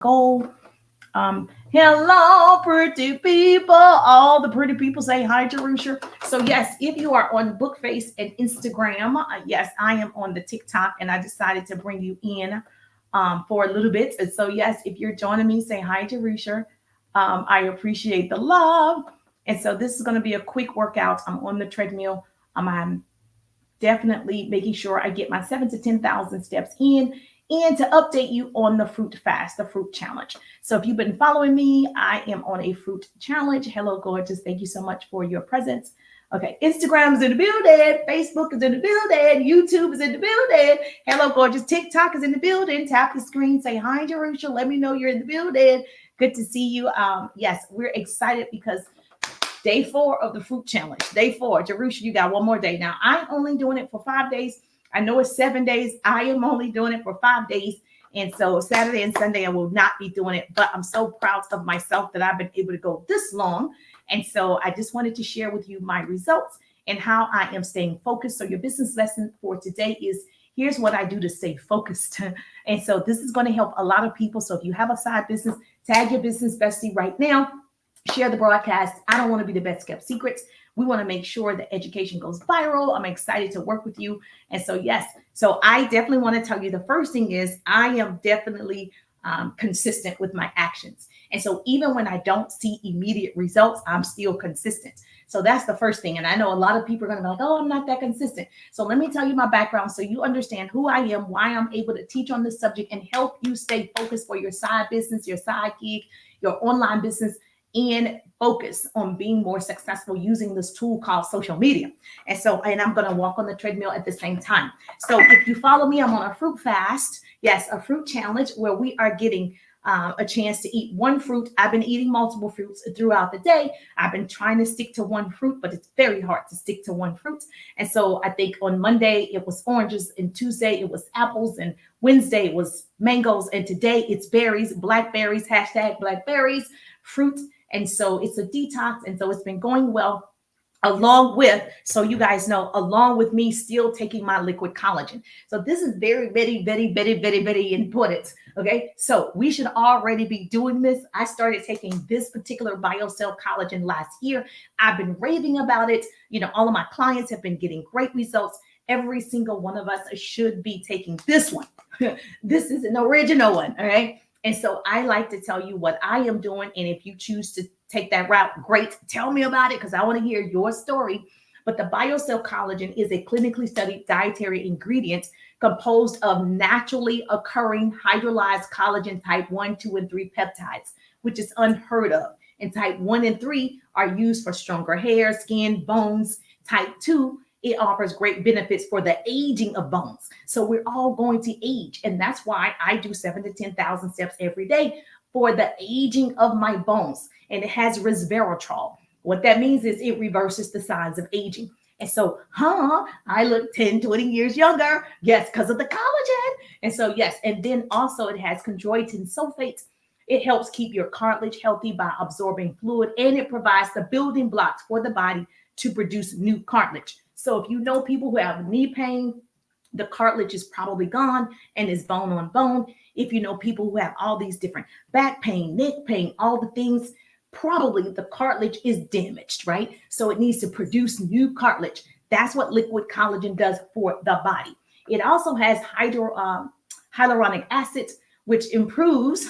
goal. Hello, pretty people. All the pretty people say hi, Jerusha. So, yes, if you are on Bookface and Instagram, yes, I am on the TikTok and I decided to bring you in for a little bit. And so, yes, if you're joining me, say hi, Jerusha. I appreciate the love. And so, this is going to be a quick workout. I'm on the treadmill. I'm definitely making sure I get my 7 to 10,000 steps in and to update you on the fruit fast, the fruit challenge. So if you've been following me, I am on a fruit challenge. Hello, gorgeous. Thank you so much for your presence. Okay, Instagram is in the building, Facebook is in the building, YouTube is in the building. Hello, gorgeous. TikTok is in the building. Tap the screen, say hi, Jerusha. Let me know you're in the building. Good to see you. Yes, we're excited because day 4 of the fruit challenge. Day 4. Jerusha, you got one more day. Now, I'm only doing it for 5 days. I know it's 7 days. I am only doing it for 5 days. And so Saturday and Sunday, I will not be doing it. But I'm so proud of myself that I've been able to go this long. And so I just wanted to share with you my results and how I am staying focused. So your business lesson for today is here's what I do to stay focused. And so this is going to help a lot of people. So if you have a side business, tag your business bestie right now. Share the broadcast. I don't want to be the best kept secrets. We want to make sure that education goes viral. I'm excited to work with you. And so, yes, so I definitely want to tell you the first thing is I am definitely consistent with my actions. And so even when I don't see immediate results, I'm still consistent. So that's the first thing. And I know a lot of people are going to be like, oh, I'm not that consistent. So let me tell you my background so you understand who I am, why I'm able to teach on this subject and help you stay focused for your side business, your side gig, your online business, and focus on being more successful using this tool called social media. And I'm going to walk on the treadmill at the same time. So if you follow me, I'm on a fruit fast. Yes, a fruit challenge where we are getting a chance to eat one fruit. I've been eating multiple fruits throughout the day. I've been trying to stick to one fruit, but it's very hard to stick to one fruit. And so I think on Monday it was oranges, and Tuesday it was apples, and Wednesday it was mangoes, and today it's berries, blackberries, #blackberries, fruit. And so it's a detox. And so it's been going well along with, so you guys know, along with me still taking my liquid collagen. So this is very, very, very, very, very, very important. Okay. So we should already be doing this. I started taking this particular BioCell collagen last year. I've been raving about it. You know, all of my clients have been getting great results. Every single one of us should be taking this one. This is an original one. All right. And so I like to tell you what I am doing. And if you choose to take that route, great. Tell me about it because I want to hear your story. But the BioCell collagen is a clinically studied dietary ingredient composed of naturally occurring hydrolyzed collagen type 1, 2, and 3 peptides, which is unheard of. And type 1 and 3 are used for stronger hair, skin, bones. Type 2, it offers great benefits for the aging of bones. So we're all going to age. And that's why I do 7 to 10,000 steps every day for the aging of my bones. And it has resveratrol. What that means is it reverses the signs of aging. And so, I look 10, 20 years younger. Yes, because of the collagen. And so, yes. And then also it has chondroitin sulfates. It helps keep your cartilage healthy by absorbing fluid, and it provides the building blocks for the body to produce new cartilage. So if you know people who have knee pain, the cartilage is probably gone and is bone on bone. If you know people who have all these different back pain, neck pain, all the things, probably the cartilage is damaged, right? So it needs to produce new cartilage. That's what liquid collagen does for the body. It also has hyaluronic acid, which improves,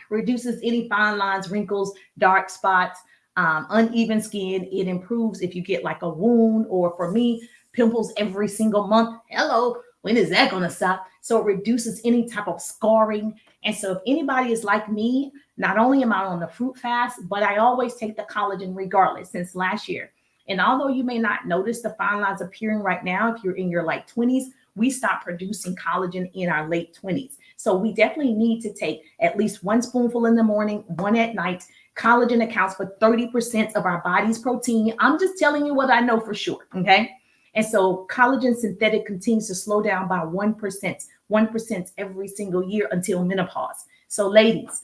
reduces any fine lines, wrinkles, dark spots, uneven skin. It improves if you get like a wound, or for me, pimples every single month. Hello, when is that going to stop? So it reduces any type of scarring. And so if anybody is like me, not only am I on the fruit fast, but I always take the collagen regardless since last year. And although you may not notice the fine lines appearing right now, if you're in your like 20s, we stop producing collagen in our late 20s. So we definitely need to take at least one spoonful in the morning, one at night. Collagen accounts for 30% of our body's protein. I'm just telling you what I know for sure. Okay. And so collagen synthetic continues to slow down by 1% every single year until menopause. So ladies,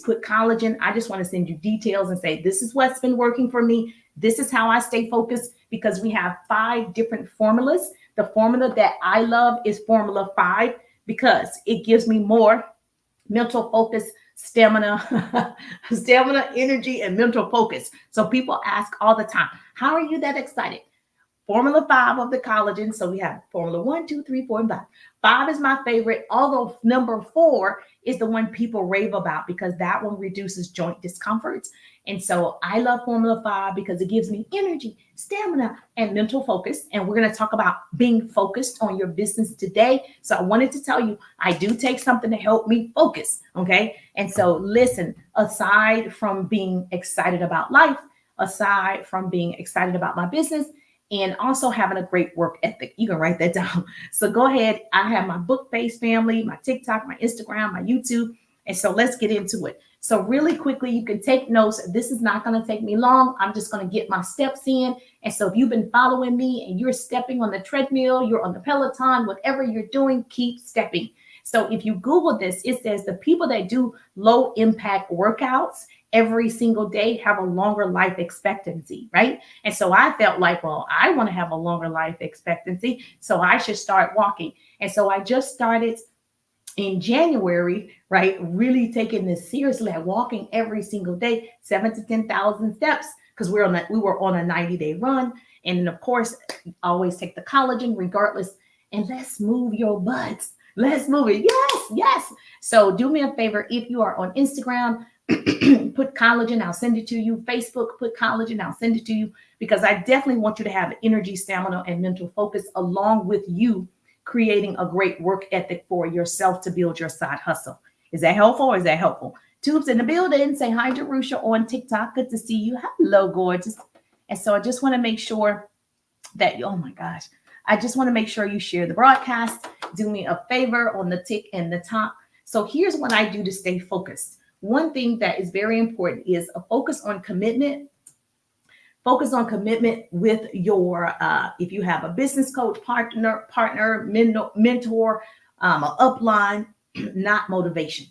put collagen. I just want to send you details and say, this is what's been working for me. This is how I stay focused, because we have 5 different formulas. The formula that I love is formula 5 because it gives me more mental focus, stamina, stamina, energy, and mental focus. So people ask all the time, how are you that excited? Formula five of the collagen. So we have formula one, two, three, four, and five. Five is my favorite, although number four is the one people rave about because that one reduces joint discomforts. And so I love formula five because it gives me energy, stamina, and mental focus. And we're going to talk about being focused on your business today. So I wanted to tell you, I do take something to help me focus. Okay. And so listen, aside from being excited about life, aside from being excited about my business, and also having a great work ethic. You can write that down. So go ahead. I have my book face family, my TikTok, my Instagram, my YouTube. And so let's get into it. So really quickly, you can take notes. This is not going to take me long. I'm just going to get my steps in. And so if you've been following me and you're stepping on the treadmill, you're on the Peloton, whatever you're doing, keep stepping. So if you Google this, it says the people that do low impact workouts every single day have a longer life expectancy, right? And so I felt like, well, I want to have a longer life expectancy, so I should start walking. And so I just started in January, right? Really taking this seriously, at walking every single day, 7 to 10,000 steps, because we were on a 90-day run. And of course, always take the collagen regardless. And let's move your butts. Let's move it. Yes, yes. So do me a favor. If you are on Instagram, put collagen, I'll send it to you. Facebook, put collagen, I'll send it to you, because I definitely want you to have energy, stamina, and mental focus, along with you creating a great work ethic for yourself to build your side hustle. Is that helpful or is that helpful? Tubes in the building. Say hi, Jerusha, on TikTok. Good to see you. Hello, gorgeous. And so I just want to make sure that you, oh my gosh, I just want to make sure you share the broadcast. Do me a favor on the tick and the top. So here's what I do to stay focused. One thing that is very important is a focus on commitment. Focus on commitment with your, if you have a business coach, partner, mentor, an upline, not motivation.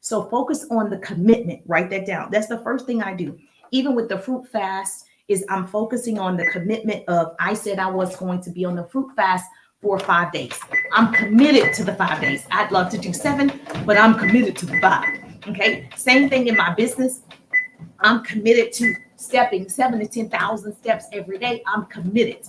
So focus on the commitment. Write that down. That's the first thing I do. Even with the fruit fast, is I'm focusing on the commitment of, I said I was going to be on the fruit fast for 5 days. I'm committed to the 5 days. I'd love to do 7, but I'm committed to the 5. Okay. Same thing in my business. I'm committed to stepping 7 to 10,000 steps every day. I'm committed.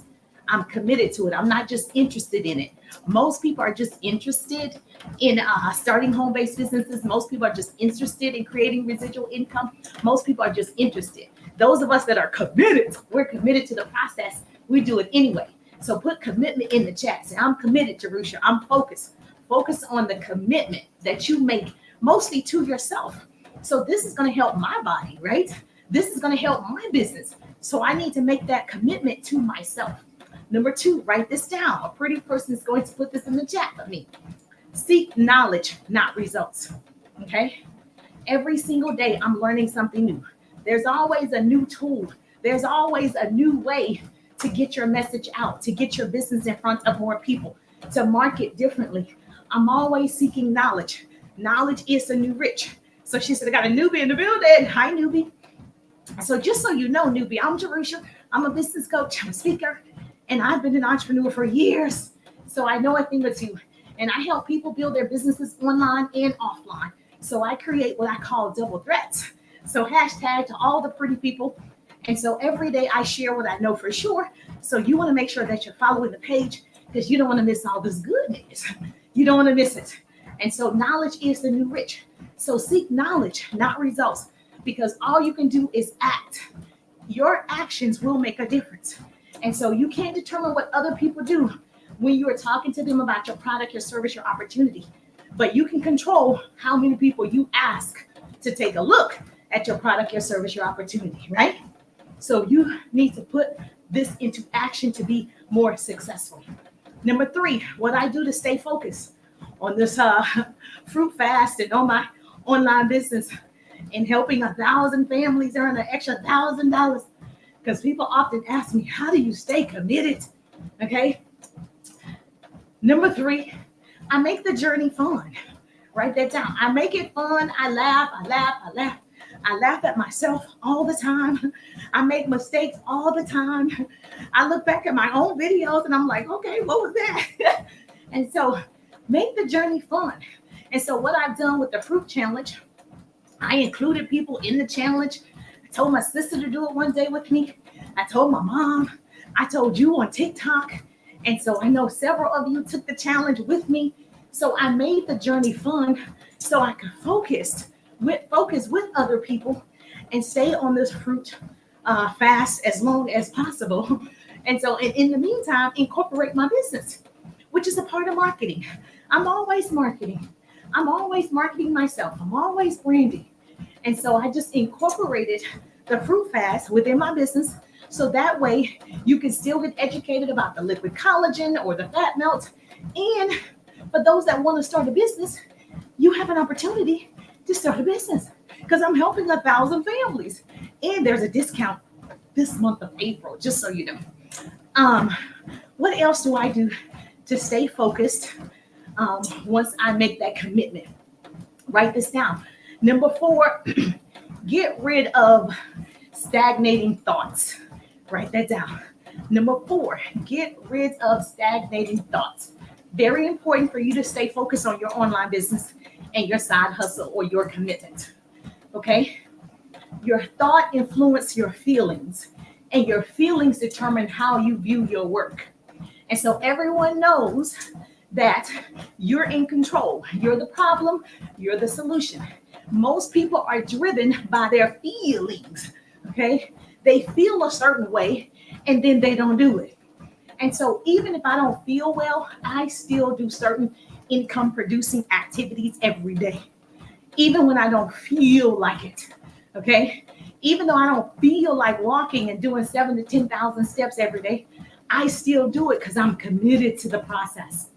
I'm committed to it. I'm not just interested in it. Most people are just interested in starting home-based businesses. Most people are just interested in creating residual income. Most people are just interested. Those of us that are committed, we're committed to the process. We do it anyway. So put commitment in the chat. Say, I'm committed, Jerusha. I'm focused. Focus on the commitment that you make, mostly to yourself. So this is going to help my body, right? This is going to help my business. So I need to make that commitment to myself. Number 2, write this down. A pretty person is going to put this in the chat for me. Seek knowledge, not results. Okay? Every single day, I'm learning something new. There's always a new tool. There's always a new way to get your message out, to get your business in front of more people, to market differently. I'm always seeking knowledge. Knowledge is the new rich. So she said, I got a newbie in the building. Hi, newbie. So just so you know, newbie, I'm Jerusha. I'm a business coach. I'm a speaker. And I've been an entrepreneur for years. So I know a thing or two. And I help people build their businesses online and offline. So I create what I call double threats. So hashtag to all the pretty people. And so every day I share what I know for sure. So you want to make sure that you're following the page, because you don't want to miss all this goodness. You don't want to miss it. And so knowledge is the new rich. So seek knowledge, not results, because all you can do is act. Your actions will make a difference. And so you can't determine what other people do when you are talking to them about your product, your service, your opportunity. But you can control how many people you ask to take a look at your product, your service, your opportunity, right? So you need to put this into action to be more successful. Number 3, what I do to stay focused on this fruit fast and on my online business and helping 1,000 families earn an extra $1,000. Because people often ask me, how do you stay committed? Okay. Number 3, I make the journey fun. Write that down. I make it fun. I laugh. I laugh at myself all the time. I make mistakes all the time. I look back at my own videos and I'm like, okay, what was that? And so make the journey fun. And so what I've done with the fruit challenge I included people in the challenge. I told my sister to do it one day with me. I told my mom. I told you on TikTok. And so I know several of you took the challenge with me. So I made the journey fun so I could focus with other people and stay on this fruit fast as long as possible. And so in the meantime, incorporate my business, which is a part of marketing. I'm always marketing. I'm always marketing myself. I'm always branding. And so I just incorporated the fruit fast within my business. So that way you can still get educated about the liquid collagen or the fat melt. And for those that want to start a business, you have an opportunity to start a business because I'm helping 1,000 families. And there's a discount this month of April, just so you know. What else do I do to stay focused once I make that commitment? Write this down. Number 4, get rid of stagnating thoughts. Write that down. Number 4, get rid of stagnating thoughts. Very important for you to stay focused on your online business and your side hustle or your commitment. Okay? Your thought influences your feelings, and your feelings determine how you view your work. And so everyone knows that you're in control. You're the problem, you're the solution. Most people are driven by their feelings. Okay? They feel a certain way and then they don't do it. And so even if I don't feel well, I still do certain income producing activities every day, even when I don't feel like it. Okay? Even though I don't feel like walking and doing 7,000 to 10,000 steps every day, I still do it because I'm committed to the process.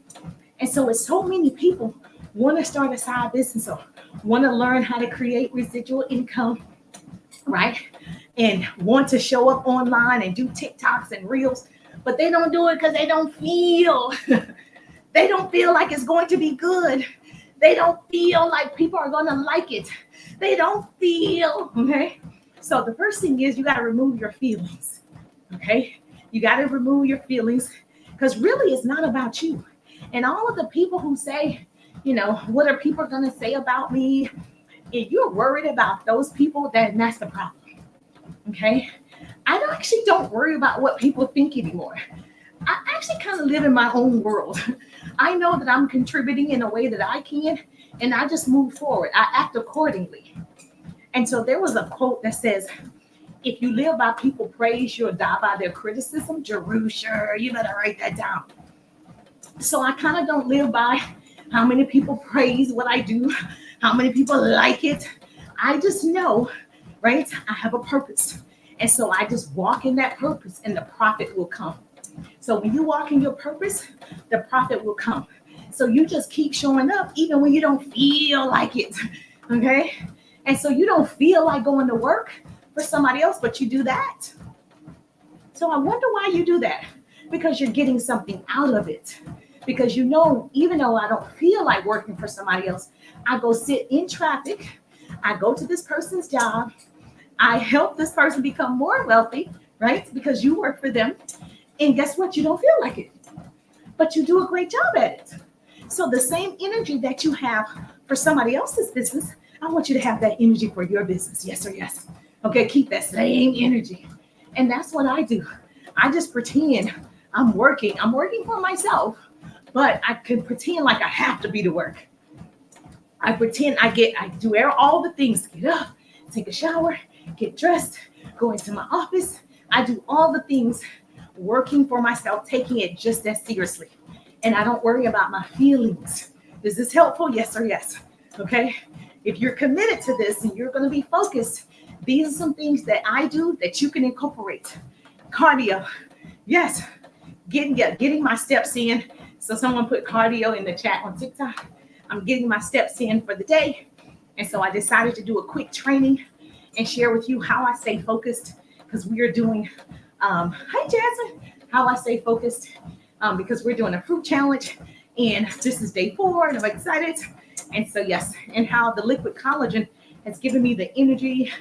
And so it's so many people want to start a side business or want to learn how to create residual income, right? And want to show up online and do TikToks and reels, but they don't do it because they don't feel. They don't feel like it's going to be good. They don't feel like people are going to like it. They don't feel, okay? So the first thing is you got to remove your feelings, okay? You got to remove your feelings because really it's not about you. And all of the people who say, what are people going to say about me? If you're worried about those people, then that's the problem, okay? I actually don't worry about what people think anymore. I actually kind of live in my own world. I know that I'm contributing in a way that I can, and I just move forward. I act accordingly. And so there was a quote that says, if you live by people praise, you'll die by their criticism. Jerusha, you better write that down. So I kind of don't live by how many people praise what I do, how many people like it. I just know, right? I have a purpose. And so I just walk in that purpose and the profit will come. So when you walk in your purpose, the profit will come. So you just keep showing up even when you don't feel like it. Okay? And so you don't feel like going to work for somebody else, but you do that. So I wonder why you do that. Because you're getting something out of it. Because even though I don't feel like working for somebody else, I go sit in traffic. I go to this person's job. I help this person become more wealthy, right? Because you work for them. And guess what? You don't feel like it. But you do a great job at it. So the same energy that you have for somebody else's business, I want you to have that energy for your business. Yes or yes. Okay, keep that same energy. And that's what I do. I just pretend I'm working. I'm working for myself, but I can pretend like I have to be to work. I pretend I do all the things. Get up, take a shower, get dressed, go into my office. I do all the things working for myself, taking it just as seriously. And I don't worry about my feelings. Is this helpful? Yes or yes. Okay. If you're committed to this and you're going to be focused, these are some things that I do that you can incorporate. Cardio. Yes. Getting my steps in. So someone put cardio in the chat on TikTok. I'm getting my steps in for the day. And so I decided to do a quick training and share with you how I stay focused because we are doing, hi Jasmine, how I stay focused because we're doing a fruit challenge and this is day 4 and I'm excited. And so yes, and how the liquid collagen has given me the energy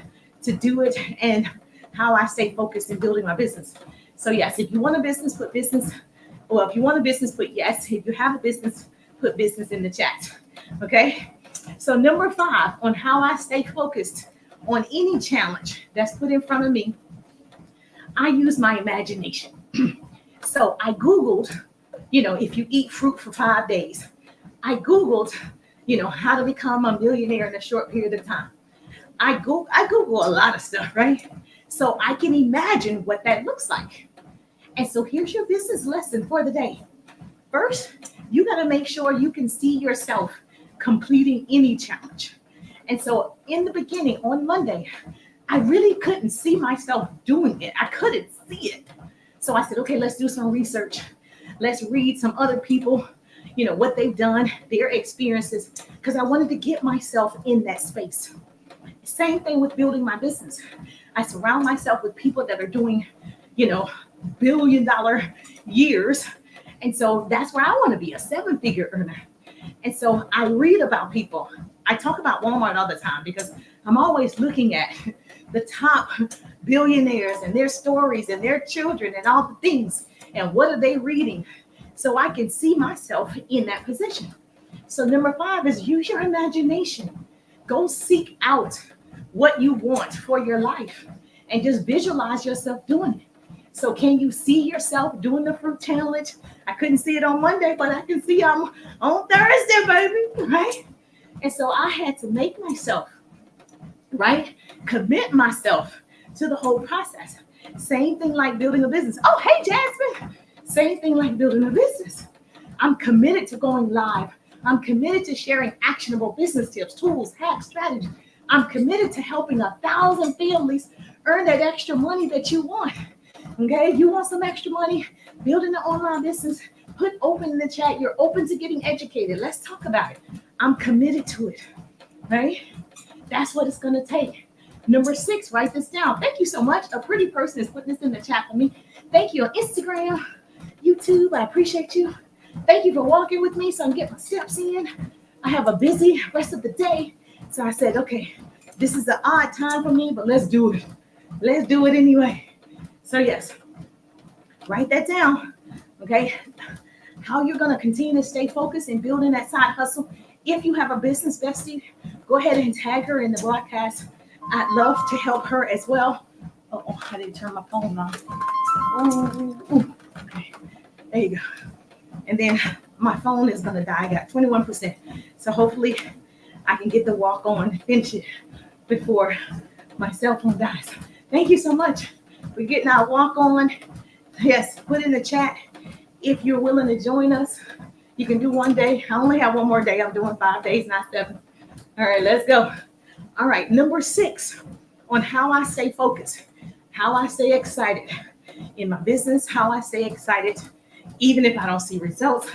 to do it and how I stay focused in building my business. So yes, if you want a business, put business. Well, if you want a business, put yes. If you have a business, put business in the chat. Okay. So number 5 on how I stay focused on any challenge that's put in front of me, I use my imagination. So I Googled, if you eat fruit for 5 days, I Googled, how to become a millionaire in a short period of time. I Google a lot of stuff, right? So I can imagine what that looks like. And so here's your business lesson for the day. First, you got to make sure you can see yourself completing any challenge. And so in the beginning on Monday, I really couldn't see myself doing it. I couldn't see it. So I said, okay, let's do some research. Let's read some other people, what they've done, their experiences, because I wanted to get myself in that space. Same thing with building my business. I surround myself with people that are doing, $1 billion years. And so that's where I want to be, a 7-figure earner. And so I read about people. I talk about Walmart all the time because I'm always looking at the top billionaires and their stories and their children and all the things. And what are they reading? So I can see myself in that position. So number 5 is use your imagination. Go seek out what you want for your life and just visualize yourself doing it. So can you see yourself doing the fruit challenge? I couldn't see it on Monday, but I can see I'm on Thursday, baby, right? And so I had to make myself, right, commit myself to the whole process. Same thing like building a business. Oh, hey, Jasmine. Same thing like building a business. I'm committed to going live. I'm committed to sharing actionable business tips, tools, hacks, strategies. I'm committed to helping 1,000 families earn that extra money that you want. Okay, you want some extra money, building an online business, put open in the chat. You're open to getting educated. Let's talk about it. I'm committed to it, right? That's what it's going to take. Number 6, write this down. Thank you so much. A pretty person is putting this in the chat for me. Thank you on Instagram, YouTube. I appreciate you. Thank you for walking with me so I can get my steps in. I have a busy rest of the day. So I said, okay, this is an odd time for me, but let's do it. Let's do it anyway. So yes, write that down, okay? How you're going to continue to stay focused in building that side hustle. If you have a business bestie, go ahead and tag her in the broadcast. I'd love to help her as well. Oh, I didn't turn my phone on. Oh, okay. There you go. And then my phone is going to die. I got 21%. So hopefully I can get the walk on and finish it before my cell phone dies. Thank you so much. We're getting our walk on. Yes, put in the chat if you're willing to join us. You can do one day. I only have one more day. I'm doing 5 days, not 7. All right, let's go. All right, number 6 on how I stay focused, how I stay excited in my business, how I stay excited even if I don't see results,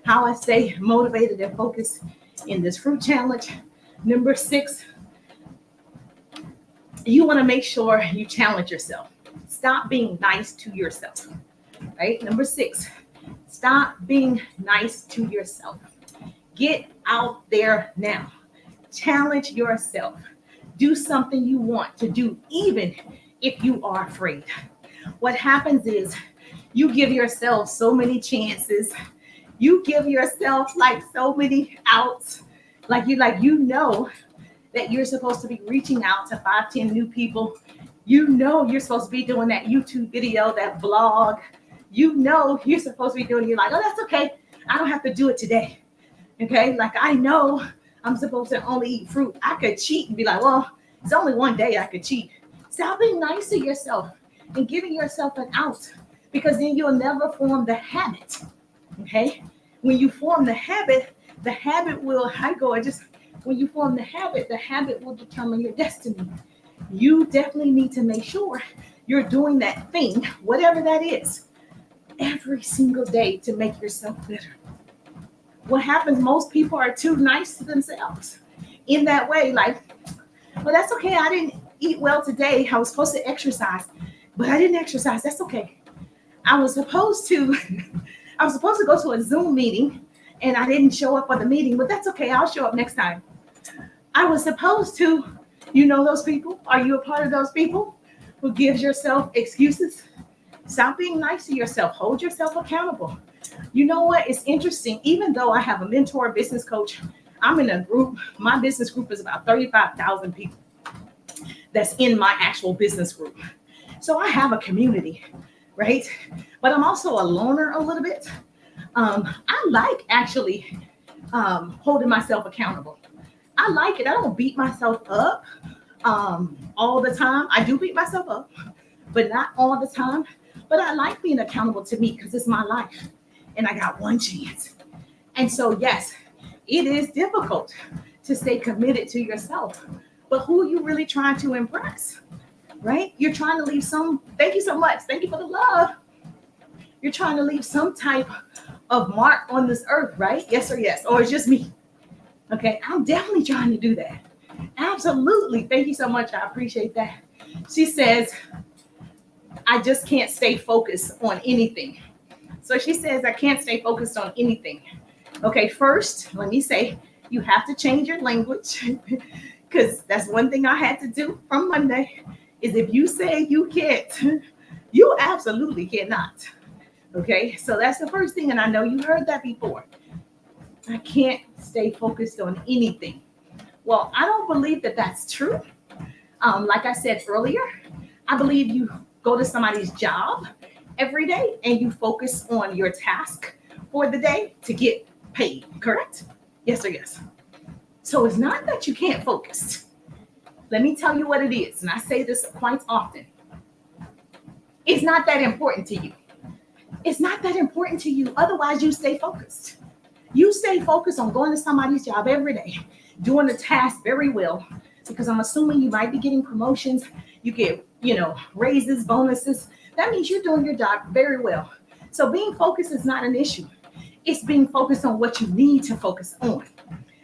how I stay motivated and focused in this fruit challenge. Number 6, you want to make sure you challenge yourself. Stop being nice to yourself, right? Number 6, stop being nice to yourself. Get out there now. Challenge yourself. Do something you want to do, even if you are afraid. What happens is you give yourself so many chances. You give yourself like so many outs. You know that you're supposed to be reaching out to 5-10 new people. You know you're supposed to be doing that YouTube video, that vlog. You know you're supposed to be doing it. You're like, oh, that's okay. I don't have to do it today. Okay, like I know I'm supposed to only eat fruit. I could cheat and be like, well, it's only one day I could cheat. Stop being nice to yourself and giving yourself an out, because then you'll never form the habit. Okay, when you form the habit will, when you form the habit will determine your destiny. You definitely need to make sure you're doing that thing, whatever that is, every single day to make yourself better. What happens, most people are too nice to themselves in that way. Like, well, that's okay. I didn't eat well today. I was supposed to exercise, but I didn't exercise. That's okay. I was supposed to go to a Zoom meeting and I didn't show up for the meeting, but that's okay. I'll show up next time. I was supposed to, those people. Are you a part of those people who gives yourself excuses? Stop being nice to yourself. Hold yourself accountable. You know what? It's interesting. Even though I have a mentor, business coach, I'm in a group. My business group is about 35,000 people that's in my actual business group. So I have a community, right? But I'm also a loner a little bit. I like actually holding myself accountable. I like it. I don't beat myself up all the time. I do beat myself up, but not all the time. But I like being accountable to me because it's my life and I got one chance. And so, yes, it is difficult to stay committed to yourself. But who are you really trying to impress? Right? You're trying to leave some, thank you so much. Thank you for the love. You're trying to leave some type of mark on this earth, right? Yes or yes. Or it's just me. Okay. I'm definitely trying to do that. Absolutely. Thank you so much. I appreciate that. She says, I just can't stay focused on anything. So she says, I can't stay focused on anything. Okay. First, let me say, you have to change your language because that's one thing I had to do from Monday is if you say you can't, you absolutely cannot. Okay. So that's the first thing. And I know you heard that before. I can't stay focused on anything. Well, I don't believe that that's true. Like I said earlier, I believe you go to somebody's job every day and you focus on your task for the day to get paid, correct? Yes or yes. So it's not that you can't focus. Let me tell you what it is. And I say this quite often. It's not that important to you. It's not that important to you. Otherwise, you stay focused. You stay focused on going to somebody's job every day, doing the task very well, because I'm assuming you might be getting promotions. You get, raises, bonuses. That means you're doing your job very well. So being focused is not an issue. It's being focused on what you need to focus on.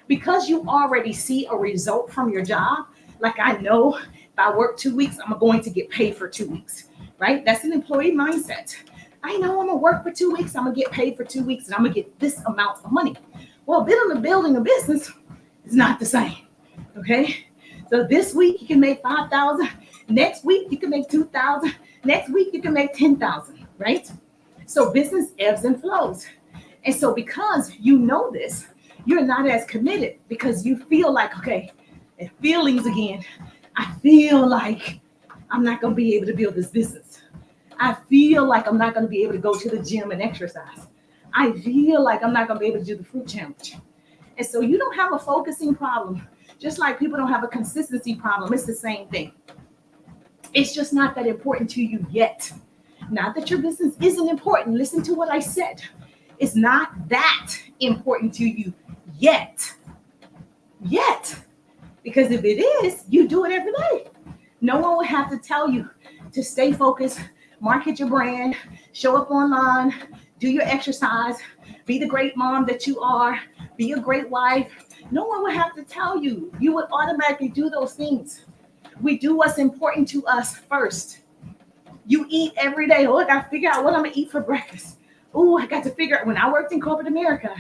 Because you already see a result from your job, like I know if I work 2 weeks, I'm going to get paid for 2 weeks, right? That's an employee mindset. I know I'm gonna work for 2 weeks, I'm gonna get paid for 2 weeks, and I'm gonna get this amount of money. Well, building a business is not the same. Okay. So this week you can make 5,000. Next week you can make 2,000. Next week you can make 10,000, right? So business ebbs and flows. And so because you know this, you're not as committed because you feel like, okay, and feelings again, I feel like I'm not gonna be able to build this business. I feel like I'm not going to be able to go to the gym and exercise. I feel like I'm not going to be able to do the fruit challenge. And so you don't have a focusing problem. Just like people don't have a consistency problem. It's the same thing. It's just not that important to you yet. Not that your business isn't important. Listen to what I said. It's not that important to you yet. Yet. Because if it is, you do it every day. No one will have to tell you to stay focused, market your brand, show up online, do your exercise, be the great mom that you are, be a great wife. No one will have to tell you. You would automatically do those things. We do what's important to us first. You eat every day. Oh, I got to figure out what I'm going to eat for breakfast. Oh, I got to figure out. When I worked in corporate America,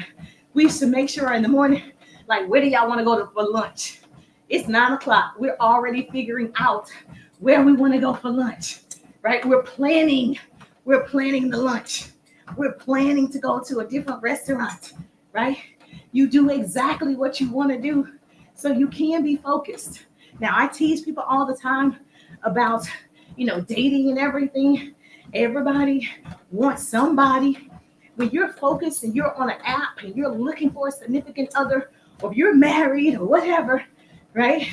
we used to make sure in the morning, like, where do y'all want to go for lunch? It's 9 o'clock. We're already figuring out where we want to go for lunch. Right? We're planning the lunch. We're planning to go to a different restaurant, right? You do exactly what you want to do so you can be focused. Now, I tease people all the time about, dating and everything. Everybody wants somebody. When you're focused and you're on an app and you're looking for a significant other, or if you're married or whatever, right?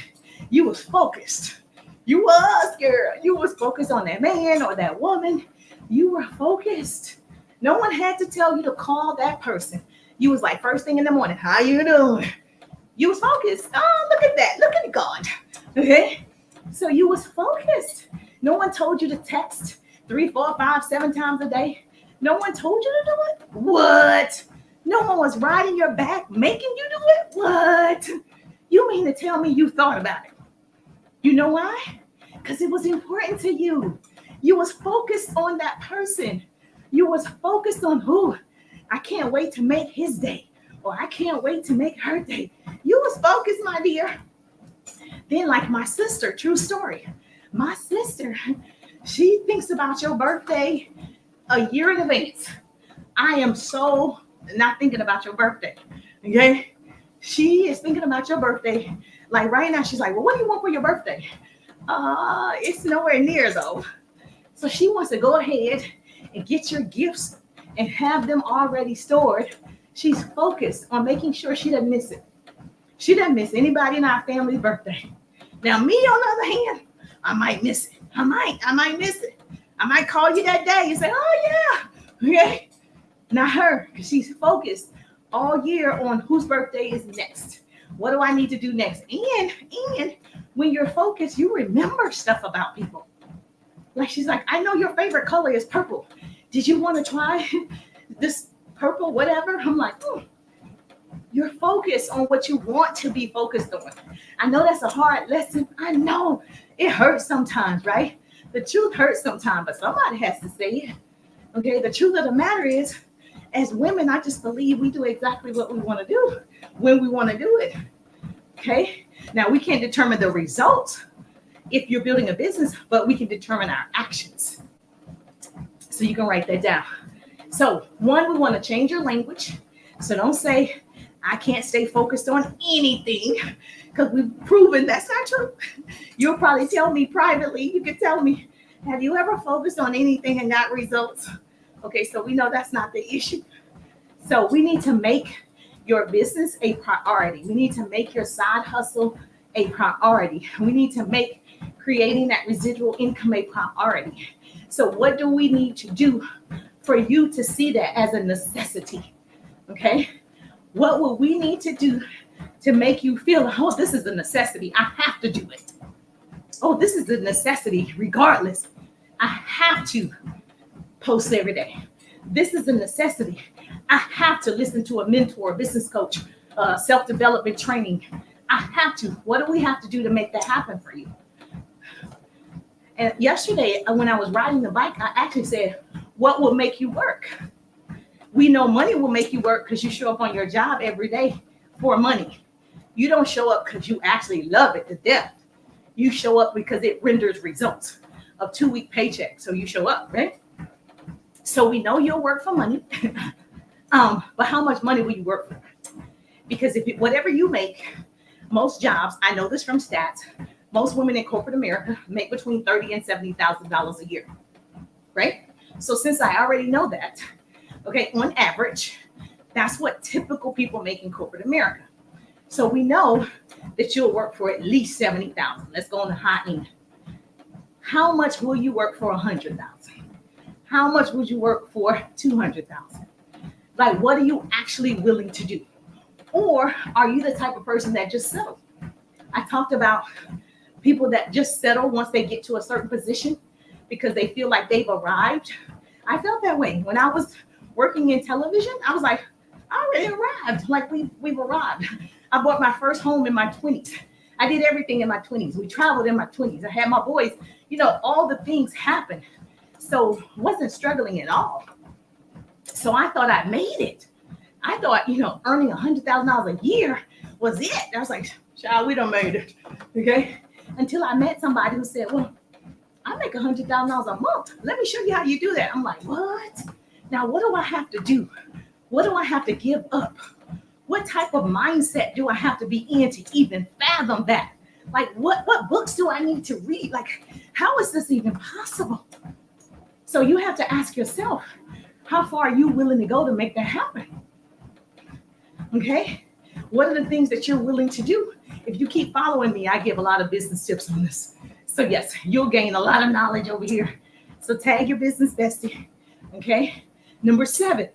You was focused. You was, girl. You was focused on that man or that woman. You were focused. No one had to tell you to call that person. You was like, first thing in the morning, how you doing? You was focused. Oh, look at that. Look at God. Okay? So you was focused. No one told you to text 3, 4, 5, 7 times a day. No one told you to do it. What? No one was riding your back, making you do it. What? You mean to tell me you thought about it? You know why? Because it was important to you. You was focused on that person. You was focused on who? I can't wait to make his day. Or I can't wait to make her day. You was focused, my dear. Then like my sister, true story. My sister, she thinks about your birthday a year in advance. I am so not thinking about your birthday. Okay? She is thinking about your birthday. Like right now, she's like, well, what do you want for your birthday? It's nowhere near though. So she wants to go ahead and get your gifts and have them already stored. She's focused on making sure she doesn't miss it. She doesn't miss anybody in our family's birthday. Now, me on the other hand, I might miss it. I might miss it. I might call you that day and say, oh yeah, okay. Not her, because she's focused all year on whose birthday is next. What do I need to do next? And when you're focused, you remember stuff about people. Like she's like, I know your favorite color is purple. Did you want to try this purple, whatever? I'm like, you're focused on what you want to be focused on. I know that's a hard lesson. I know it hurts sometimes, right? The truth hurts sometimes, but somebody has to say it. Okay, the truth of the matter is, as women, I just believe we do exactly what we want to do when we want to do it. Okay, now we can't determine the results if you're building a business, but we can determine our actions. So you can write that down. So one, we want to change your language. So don't say, I can't stay focused on anything, because we've proven that's not true. You'll probably tell me privately, you can tell me, have you ever focused on anything and got results? Okay, so we know that's not the issue. So we need to make your business a priority. We need to make your side hustle a priority. We need to make creating that residual income a priority. So what do we need to do for you to see that as a necessity? Okay, what will we need to do to make you feel, oh, this is a necessity, I have to do it. Oh, this is a necessity regardless. I have to post every day. This is a necessity. I have to listen to a mentor, business coach, self-development training. I have to. What do we have to do to make that happen for you? And yesterday, when I was riding the bike, I actually said, what will make you work? We know money will make you work because you show up on your job every day for money. You don't show up because you actually love it to death. You show up because it renders results of 2-week paycheck. So you show up, right? So we know you'll work for money. But how much money will you work for? Because if whatever you make, most jobs, I know this from stats, most women in corporate America make between $30,000 and $70,000 a year, right? So since I already know that, okay, on average, that's what typical people make in corporate America. So we know that you'll work for at least $70,000. Let's go on the high end. How much will you work for $100,000? How much would you work for $200,000? Like, what are you actually willing to do? Or are you the type of person that just settle? I talked about people that just settle once they get to a certain position because they feel like they've arrived. I felt that way when I was working in television. I was like, I already arrived. Like we've arrived. I bought my first home in my 20s. I did everything in my 20s. We traveled in my 20s. I had my boys. You know, all the things happened. So wasn't struggling at all. So I thought I made it. I thought, earning $100,000 a year was it. I was like, child, we done made it. Okay. Until I met somebody who said, well, I make $100,000 a month. Let me show you how you do that. I'm like, what? Now, what do I have to do? What do I have to give up? What type of mindset do I have to be in to even fathom that? Like, what books do I need to read? Like, how is this even possible? So you have to ask yourself, how far are you willing to go to make that happen? Okay. What are the things that you're willing to do? If you keep following me, I give a lot of business tips on this. So yes, you'll gain a lot of knowledge over here. So tag your business bestie. Okay. Number 7.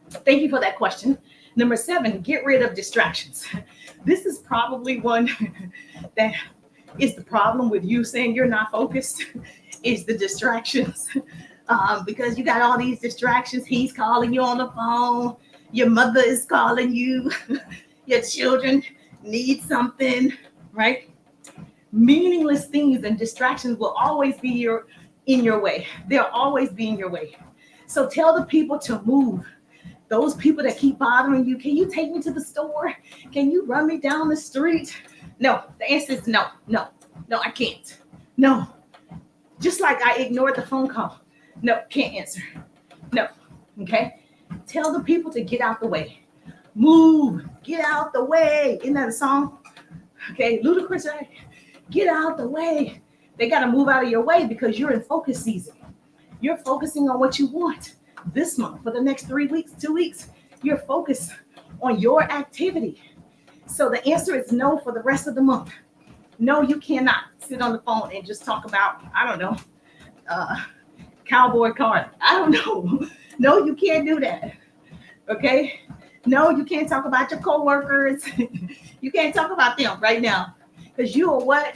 Thank you for that question. Number 7, get rid of distractions. This is probably one that is the problem with you saying you're not focused, is the distractions. Because you got all these distractions. He's calling you on the phone. Your mother is calling you. Your children need something, right? Meaningless things and distractions will always be in your way. They'll always be in your way. So tell the people to move. Those people that keep bothering you, can you take me to the store? Can you run me down the street? No, the answer is no, I can't. No. Just like I ignored the phone call. No, can't answer. No, okay? Tell the people to get out the way. Move, get out the way. Isn't that a song? Okay, Ludacris, right? Get out the way. They got to move out of your way because you're in focus season. You're focusing on what you want this month for the next 3 weeks, 2 weeks. You're focused on your activity. So the answer is no for the rest of the month. No, you cannot sit on the phone and just talk about, I don't know, cowboy card. I don't know. No, you can't do that. Okay? No, you can't talk about your coworkers. You can't talk about them right now because you are what?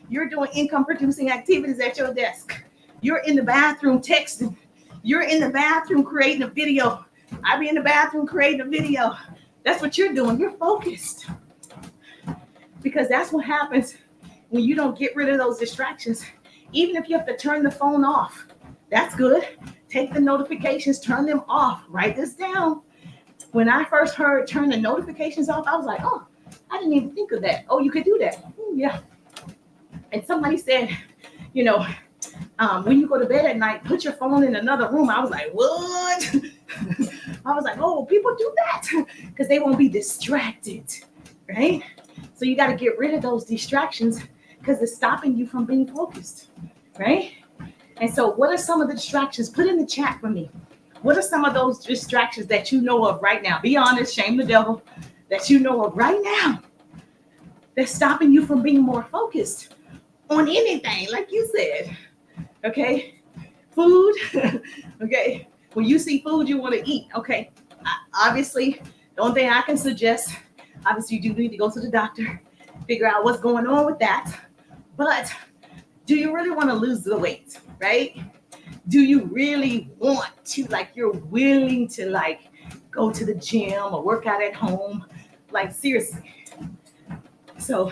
You're doing income producing activities at your desk. You're in the bathroom texting. You're in the bathroom creating a video. I be in the bathroom creating a video. That's what you're doing. You're focused. Because that's what happens when you don't get rid of those distractions. Even if you have to turn the phone off, that's good. Take the notifications, turn them off. Write this down. When I first heard turn the notifications off, I was like, oh, I didn't even think of that. Oh, you could do that. Yeah. And somebody said, you know, when you go to bed at night, put your phone in another room. I was like, what? I was like, oh, people do that because they won't be distracted, right? So you got to get rid of those distractions because it's stopping you from being focused, right? And so what are some of the distractions? Put in the chat for me. What are some of those distractions that you know of right now? Be honest, shame the devil, that you know of right now that's stopping you from being more focused on anything, like you said, okay? Food, okay? When you see food you want to eat, okay? Obviously, the only thing I can suggest, obviously you do need to go to the doctor, figure out what's going on with that. But do you really want to lose the weight, right? Do you really want to, like, you're willing to, like, go to the gym or work out at home? Like, seriously. So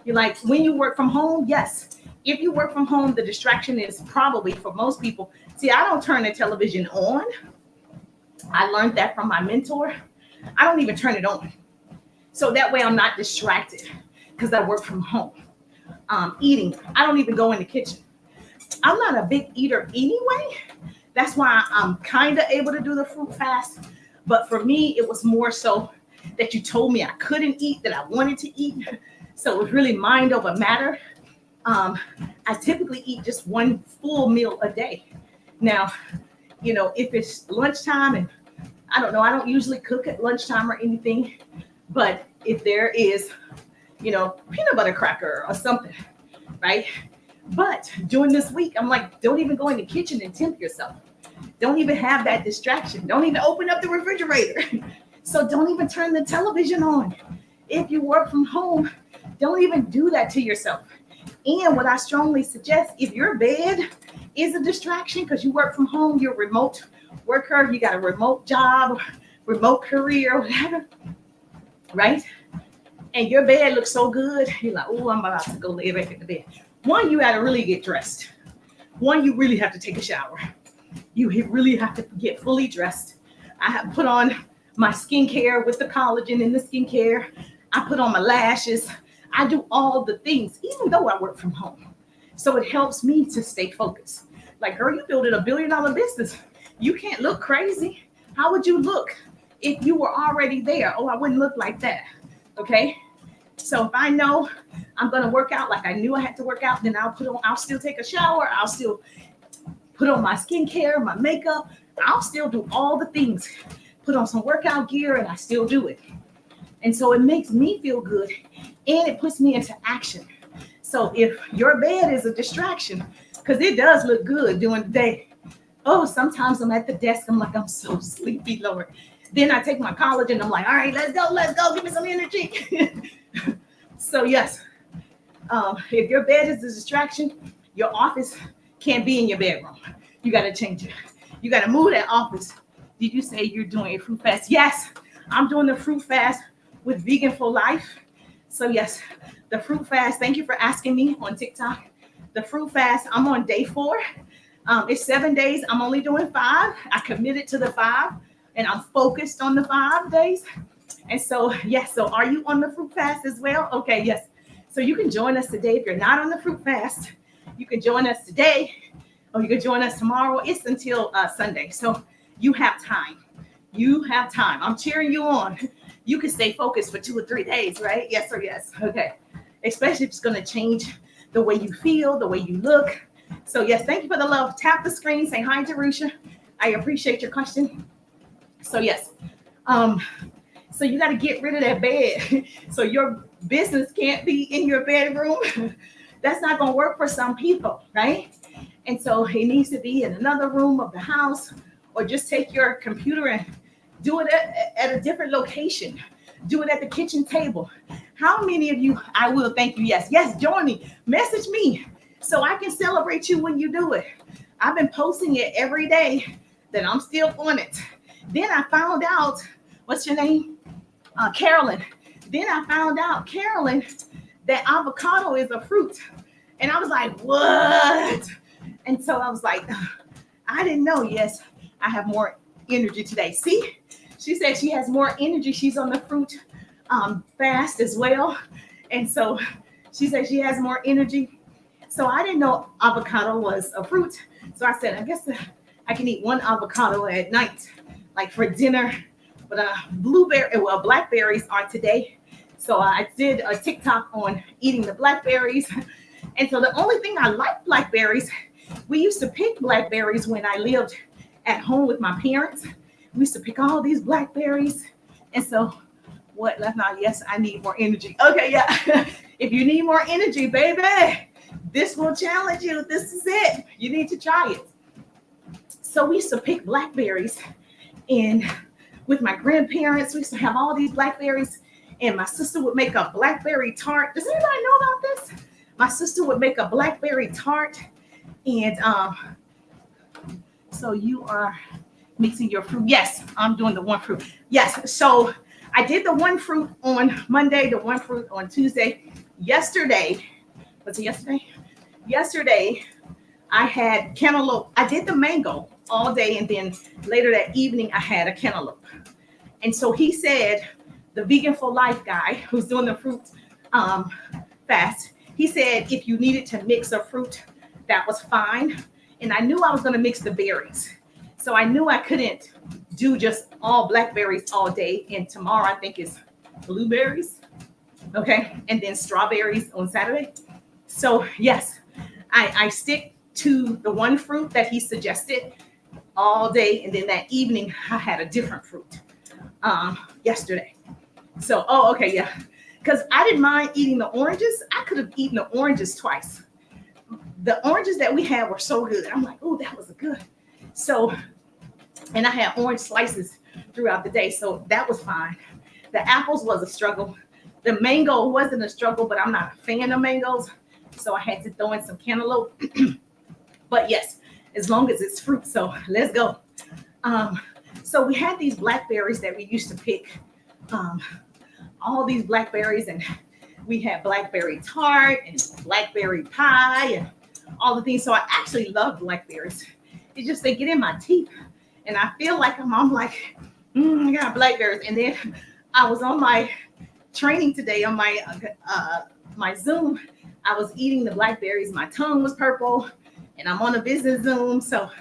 you're like, when you work from home, yes. If you work from home, the distraction is probably, for most people, see, I don't turn the television on. I learned that from my mentor. I don't even turn it on. So that way I'm not distracted because I work from home. Eating, I don't even go in the kitchen. I'm not a big eater anyway. That's why I'm kind of able to do the fruit fast. But for me, it was more so that you told me I couldn't eat, that I wanted to eat. So it was really mind over matter. I typically eat just one full meal a day. Now, you know, if it's lunchtime and I don't know, I don't usually cook at lunchtime or anything. But if there is, you know, peanut butter cracker or something, right? But during this week, I'm like, don't even go in the kitchen and tempt yourself. Don't even have that distraction. Don't even open up the refrigerator. So don't even turn the television on. If you work from home, don't even do that to yourself. And what I strongly suggest, if your bed is a distraction because you work from home, you're a remote worker, you got a remote job, remote career, whatever, right? And your bed looks so good, you're like, oh, I'm about to go lay back in the bed. One, you got to really get dressed. One, you really have to take a shower. You really have to get fully dressed. I have put on my skincare with the collagen in the skincare. I put on my lashes. I do all the things, even though I work from home. So it helps me to stay focused. Like, girl, you building $1 billion business. You can't look crazy. How would you look if you were already there? Oh, I wouldn't look like that. Okay. So if I know I'm going to work out like I knew I had to work out, then I'll still take a shower. I'll still put on my skincare, my makeup. I'll still do all the things, put on some workout gear, and I still do it. And so it makes me feel good and it puts me into action. So if your bed is a distraction, because it does look good during the day. Oh, sometimes I'm at the desk. I'm like, I'm so sleepy, Lord. Then I take my collagen. I'm like, all right, let's go. Give me some energy. So yes, if your bed is a distraction, your office can't be in your bedroom. You got to change it. You got to move that office. Did you say you're doing a fruit fast? Yes, I'm doing the fruit fast with Vegan for Life. So yes, the fruit fast. Thank you for asking me on TikTok. The fruit fast, I'm on day 4. It's 7 days. I'm only doing 5. I committed to the 5 and I'm focused on the 5 days. And so, yes. So are you on the fruit fast as well? Okay. Yes. So you can join us today. If you're not on the fruit fast, you can join us today or you can join us tomorrow. It's until Sunday. So you have time. I'm cheering you on. you can stay focused for 2 or 3 days, right? Yes or yes. Okay. Especially if it's going to change the way you feel, the way you look. So yes, thank you for the love. Tap the screen, say hi, Jerusha. I appreciate your question. So yes, so you got to get rid of that bed. So your business can't be in your bedroom. That's not going to work for some people, right? And so it needs to be in another room of the house, or just take your computer and do it at a different location. Do it at the kitchen table. How many of you, I will thank you. Yes, yes, join me. Message me so I can celebrate you when you do it. I've been posting it every day that I'm still on it. Then I found out, what's your name? Carolyn. Then I found out, Carolyn, that avocado is a fruit. And I was like, what? And so I was like, I didn't know. Yes, I have more energy today. See, she said she has more energy. She's on the fruit fast as well. And so she said she has more energy. So I didn't know avocado was a fruit. So I said, I guess I can eat one avocado at night, like for dinner. But blackberries are today. So I did a TikTok on eating the blackberries. And so the only thing I like blackberries, we used to pick blackberries when I lived at home with my parents. We used to pick all these blackberries. And so what left now? Yes, I need more energy. Okay, yeah. If you need more energy, baby, this will challenge you. This is it. You need to try it. So we used to pick blackberries, and with my grandparents, we used to have all these blackberries, and my sister would make a blackberry tart. Does anybody know about this? My sister would make a blackberry tart, and so you are mixing your fruit. Yes, I'm doing the one fruit. Yes, so I did the one fruit on Monday, the one fruit on Tuesday. Yesterday, was it yesterday? Yesterday, I had cantaloupe. I did the mango all day, and then later that evening, I had a cantaloupe. And so he said, the Vegan for Life guy who's doing the fruit fast, he said if you needed to mix a fruit, that was fine. And I knew I was going to mix the berries. So I knew I couldn't do just all blackberries all day. And tomorrow, I think, is blueberries. Okay. And then strawberries on Saturday. So yes, I stick to the one fruit that he suggested all day. And then that evening, I had a different fruit yesterday. So, okay, yeah. Because I didn't mind eating the oranges. I could have eaten the oranges twice. The oranges that we had were so good. I'm like, oh, that was good. So, and I had orange slices throughout the day. So that was fine. The apples was a struggle. The mango wasn't a struggle, but I'm not a fan of mangoes. So I had to throw in some cantaloupe. But yes, as long as it's fruit. So let's go. So we had these blackberries that we used to pick. All these blackberries, and we had blackberry tart and blackberry pie and all the things. So I actually love blackberries. It's just they get in my teeth, and I feel like I'm like, I got blackberries. And then I was on my training today on my my Zoom. I was eating the blackberries. My tongue was purple, and I'm on a business Zoom. So,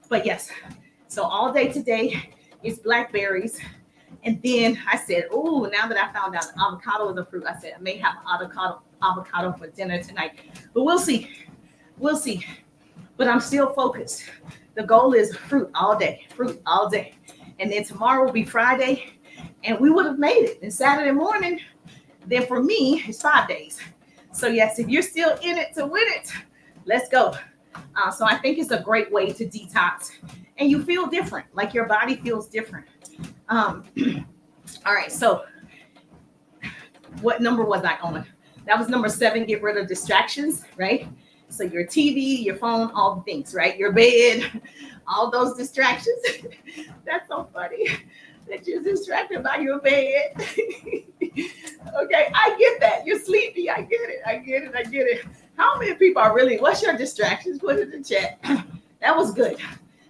but yes, so all day today is blackberries. And then I said, oh, now that I found out avocado is a fruit, I said I may have avocado for dinner tonight. But we'll see. We'll see. But I'm still focused. The goal is fruit all day. And then tomorrow will be Friday. And we would have made it. And Saturday morning, then for me, it's 5 days. So yes, if you're still in it to win it, let's go. So I think it's a great way to detox. And you feel different. Like your body feels different. All right, so what number was I on? That was number 7, get rid of distractions, right? So your TV, your phone, all the things, right? Your bed, all those distractions. That's so funny that you're distracted by your bed. Okay, I get that. You're sleepy. I get it. How many people are really, what's your distractions? Put it in the chat. That was good.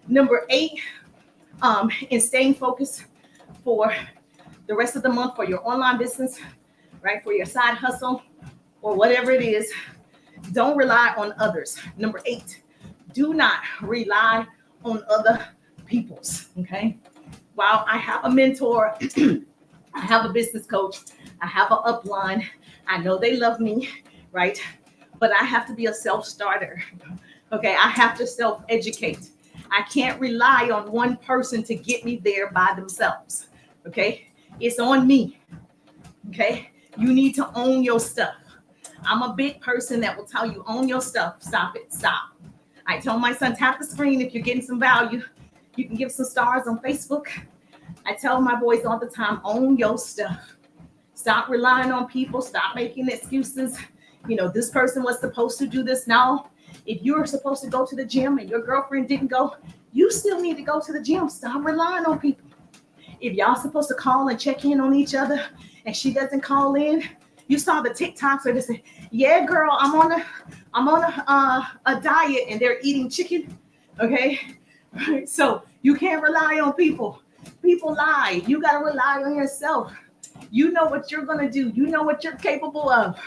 Number 8, in staying focused for the rest of the month for your online business, right? For your side hustle or whatever it is, don't rely on others. Number 8, do not rely on other people's, okay? While I have a mentor, I have a business coach. I have an upline. I know they love me, right? But I have to be a self-starter. Okay, I have to self-educate. I can't rely on one person to get me there by themselves. Okay, it's on me. Okay, you need to own your stuff. I'm a big person that will tell you, own your stuff. Stop it. Stop. I tell my son, tap the screen if you're getting some value. You can give some stars on Facebook. I tell my boys all the time, own your stuff. Stop relying on people. Stop making excuses. You know, this person was supposed to do this. Now, if you're supposed to go to the gym and your girlfriend didn't go, you still need to go to the gym. Stop relying on people. If y'all supposed to call and check in on each other and she doesn't call in, you saw the TikToks where they say, yeah, girl, I'm on a diet and they're eating chicken. Okay. So you can't rely on people. People lie. You got to rely on yourself. You know what you're going to do. You know what you're capable of.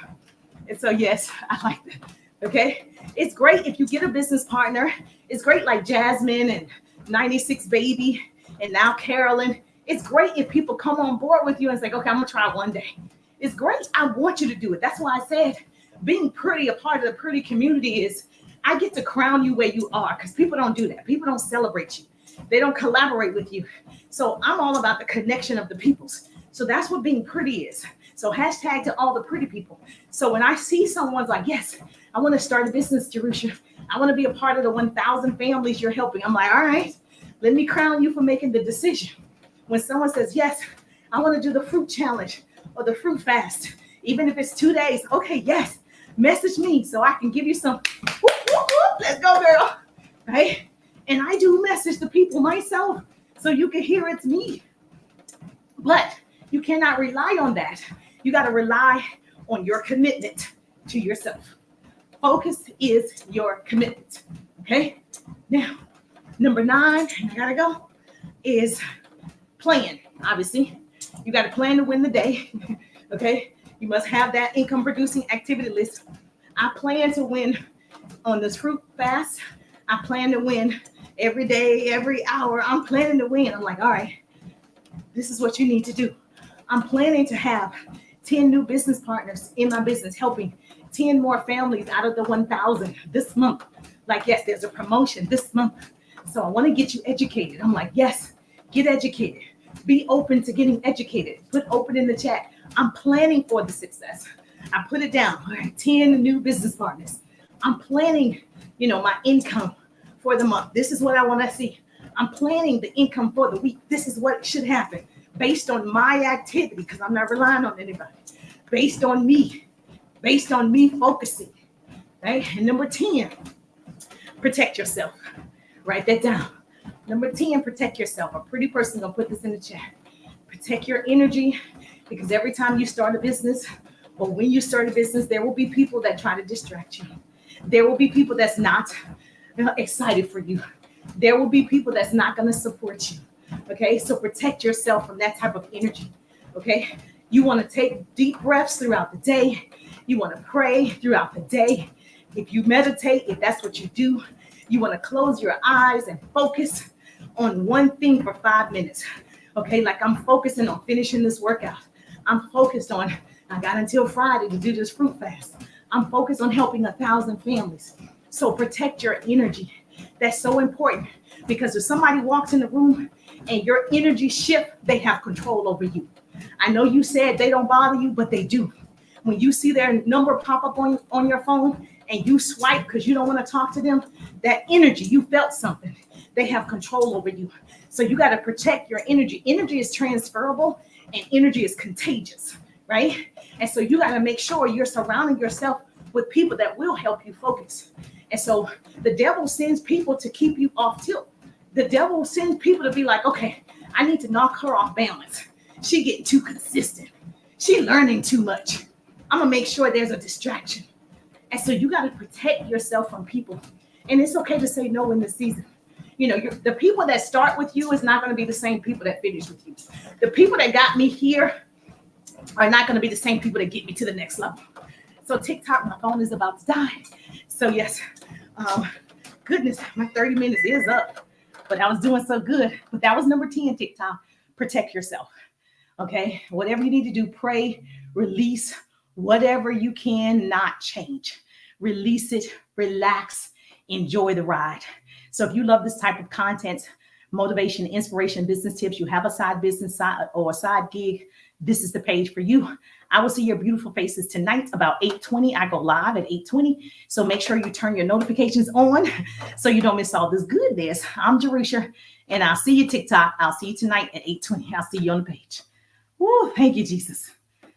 And so, yes, I like that. Okay. It's great if you get a business partner. It's great like Jasmine and 96 Baby and now Carolyn. It's great if people come on board with you and say, okay, I'm going to try one day. It's great. I want you to do it. That's why I said being pretty, a part of the pretty community is I get to crown you where you are because people don't do that. People don't celebrate you. They don't collaborate with you. So I'm all about the connection of the peoples. So that's what being pretty is. So hashtag to all the pretty people. So when I see someone's like, yes, I want to start a business, Jerusha. I want to be a part of the 1,000 families you're helping. I'm like, all right, let me crown you for making the decision. When someone says, yes, I want to do the fruit challenge or the fruit fast, even if it's 2 days. Okay, yes, message me so I can give you some. Whoop, whoop, whoop. Let's go, girl. Right? And I do message the people myself so you can hear it's me. But you cannot rely on that. You got to rely on your commitment to yourself. Focus is your commitment. Okay? Now, number 9, I got to go, is plan. Obviously, you got to plan to win the day. Okay? You must have that income producing activity list. I plan to win on this fruit fast. I plan to win every day, every hour. I'm planning to win. I'm like, all right, this is what you need to do. I'm planning to have 10 new business partners in my business, helping 10 more families out of the 1,000 this month. Like, yes, there's a promotion this month. So I want to get you educated. I'm like, yes, get educated. Be open to getting educated. Put open in the chat. I'm planning for the success. I put it down. All right, 10 new business partners. I'm planning, my income for the month. This is what I want to see. I'm planning the income for the week. This is what should happen based on my activity, because I'm not relying on anybody. Based on me focusing. Right? And number 10, protect yourself. Write that down. Number 10, protect yourself. A pretty person gonna put this in the chat. Protect your energy, because every time you start a business, or when you start a business, there will be people that try to distract you. There will be people that's not excited for you. There will be people that's not going to support you. Okay, so protect yourself from that type of energy. Okay, you want to take deep breaths throughout the day. You want to pray throughout the day. If you meditate, if that's what you do, you want to close your eyes and focus on one thing for 5 minutes. Okay, like I'm focusing on finishing this workout. I'm focused on, I got until Friday to do this fruit fast. I'm focused on helping 1,000 families. So protect your energy. That's so important, because if somebody walks in the room and your energy shift, they have control over you. I know you said they don't bother you, but they do. When you see their number pop up on your phone and you swipe because you don't want to talk to them, that energy, you felt something. They have control over you. So you got to protect your energy. Energy is transferable and energy is contagious, right? And so you got to make sure you're surrounding yourself with people that will help you focus. And so the devil sends people to keep you off tilt. The devil sends people to be like, okay, I need to knock her off balance. She getting too consistent. She learning too much. I'm going to make sure there's a distraction. And so you got to protect yourself from people. And it's okay to say no in this season. The people that start with you is not going to be the same people that finish with you. The people that got me here are not going to be the same people that get me to the next level. So TikTok, my phone is about to die. So yes, goodness, my 30 minutes is up, but I was doing so good. But that was number 10, TikTok, protect yourself. Okay. Whatever you need to do, pray, release whatever you cannot change. Release it, relax, enjoy the ride. So if you love this type of content, motivation, inspiration, business tips, you have a side business side or a side gig, this is the page for you. I will see your beautiful faces tonight about 8:20. I go live at 8:20. So make sure you turn your notifications on so you don't miss all this goodness. I'm Jerusha, and I'll see you TikTok. I'll see you tonight at 8:20. I'll see you on the page. Woo, thank you, Jesus.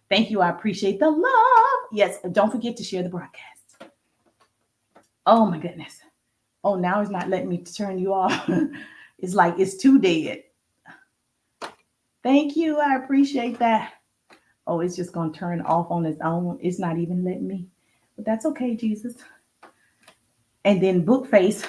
Thank you. I appreciate the love. Yes, don't forget to share the broadcast. Oh my goodness. Oh, now it's not letting me turn you off. It's like it's too dead. Thank you. I appreciate that. Oh, it's just going to turn off on its own. It's not even letting me. But that's okay, Jesus. And then Bookface.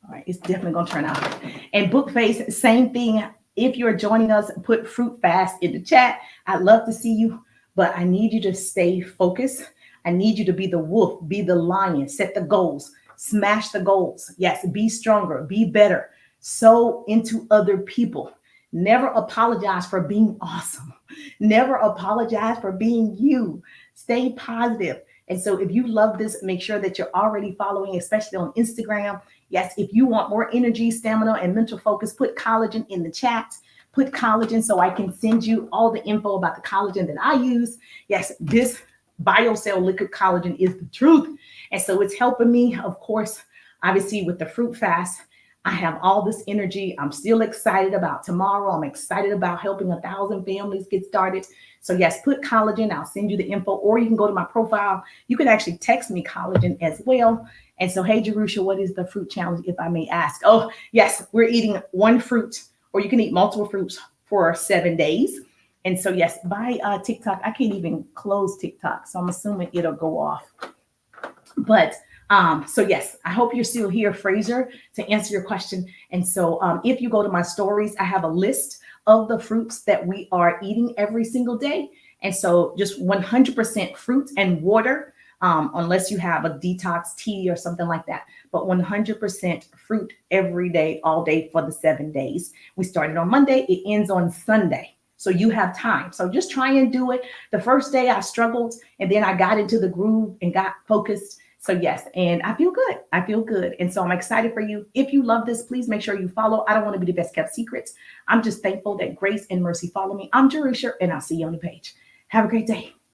All right, it's definitely going to turn out. And Bookface, same thing. If you're joining us, put Fruit Fast in the chat. I'd love to see you, but I need you to stay focused. I need you to be the wolf, be the lion, set the goals, smash the goals. Yes, be stronger, be better, sow into other people. Never apologize for being awesome. Never apologize for being you. Stay positive. And so if you love this, make sure that you're already following, especially on Instagram. Yes, if you want more energy, stamina, and mental focus, put collagen in the chat. Put collagen so I can send you all the info about the collagen that I use. Yes, this BioCell liquid collagen is the truth. And so it's helping me, of course, obviously with the Fruit Fast. I have all this energy. I'm still excited about tomorrow. I'm excited about helping 1,000 families get started. So yes, put collagen. I'll send you the info, or you can go to my profile. You can actually text me collagen as well. And so, hey, Jerusha, what is the fruit challenge, if I may ask? Oh, yes, we're eating one fruit, or you can eat multiple fruits for 7 days. And so, yes, by TikTok, I can't even close TikTok. So I'm assuming it'll go off. But so yes, I hope you're still here, Fraser, to answer your question. And so if you go to my stories, I have a list of the fruits that we are eating every single day. And so just 100% fruit and water, unless you have a detox tea or something like that. But 100% fruit every day, all day for the 7 days. We started on Monday. It ends on Sunday. So you have time. So just try and do it. The first day I struggled, and then I got into the groove and got focused. So yes, and I feel good. I feel good. And so I'm excited for you. If you love this, please make sure you follow. I don't want to be the best kept secrets. I'm just thankful that grace and mercy follow me. I'm Jerusha, and I'll see you on the page. Have a great day.